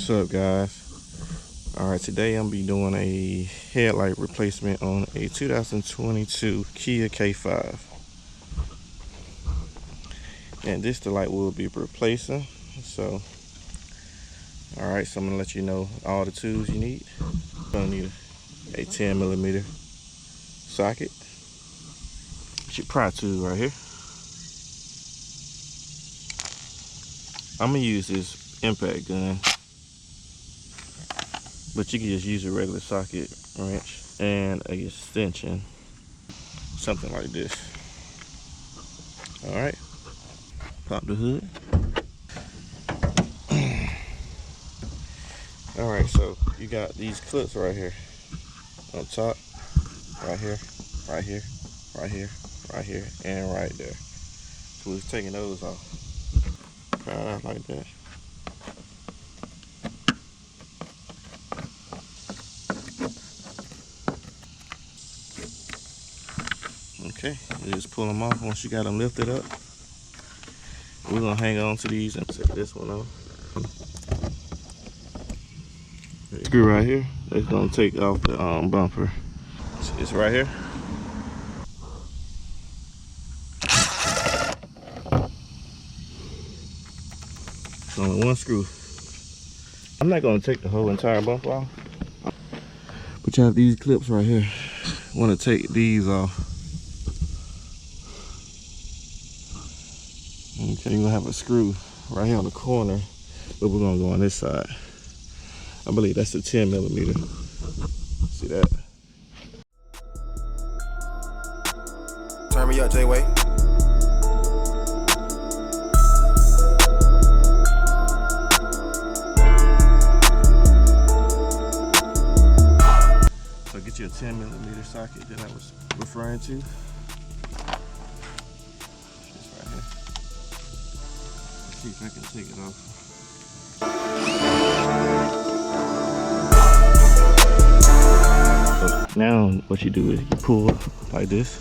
What's up, guys? Alright, today I'm be doing a headlight replacement on a 2022 Kia K5. And this the light we'll be replacing. So alright, so I'm gonna let you know all the tools you need. You're gonna need a 10mm socket. It's your pry tool right here. I'm gonna use this impact gun, but you can just use a regular socket wrench and a extension, something like this. All right, pop the hood. All right, so you got these clips right here on top, right here, right here, right here, right here, and right there. So we're taking those off. Pry it out like that. Okay, you just pull them off once you got them lifted up. We're gonna hang on to these and set this one on. Screw right here, that's gonna take off the bumper. It's right here. It's only one screw. I'm not gonna take the whole entire bumper off, but you have these clips right here. Want to take these off. Okay, you're gonna have a screw right here on the corner, but we're gonna go on this side. I believe that's the 10mm. See that? Turn me up, J-Way. So get you a 10mm socket that I was referring to. Just right here. Let's see if I can take it off. So now what you do is you pull like this.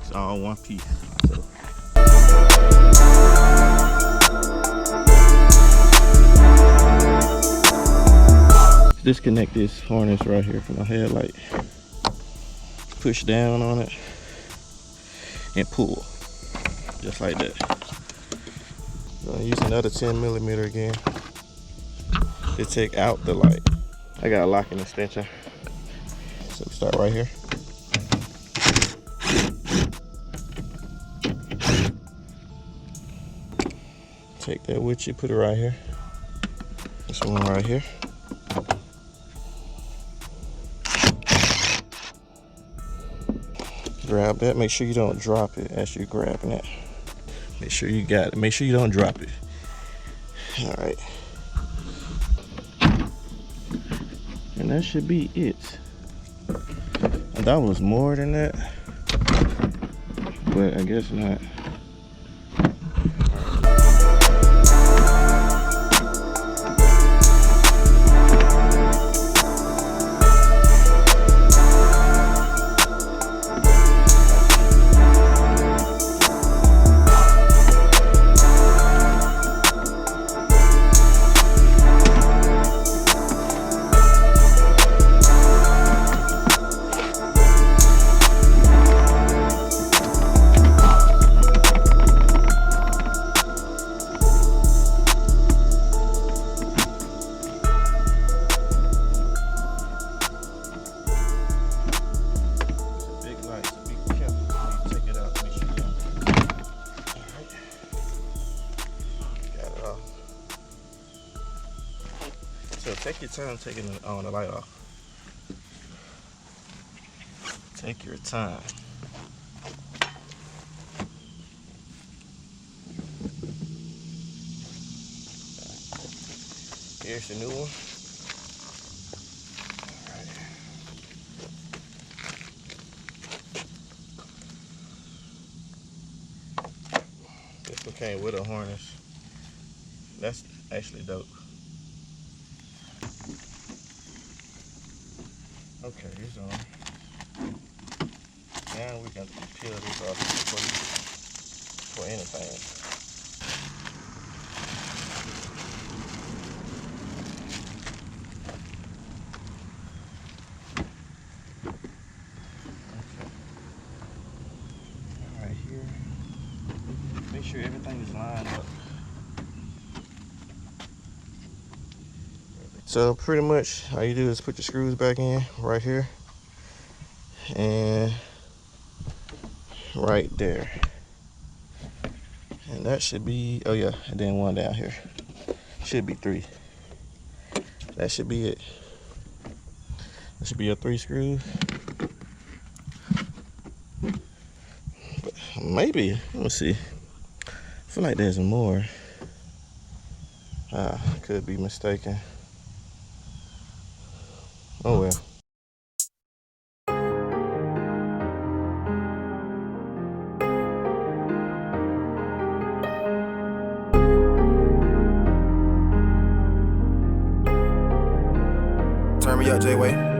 It's all one piece. So disconnect this harness right here from the headlight. Push down on it and pull, just like that. I'm gonna use another 10mm again to take out the light. I got a locking extension, so we start right here. Take that with you, put it right here. This one right here. Grab that, make sure you don't drop it as you're grabbing it. Make sure you got it, make sure you don't drop it. All right. And that should be it. I thought it was more than that, but I guess not. So take your time taking the light off. Take your time. Here's the new one. All right. This one came with a harness. That's actually dope. Okay, it's on. Now we can peel this off for anything. Okay. All right, here. Make sure everything is lined up. So pretty much all you do is put your screws back in right here and right there. And that should be, oh yeah, and then one down here. Should be 3. That should be it. That should be your 3 screws. But maybe, let me see. I feel like there's more. Could be mistaken. Oh well. Turn me up, J-Way.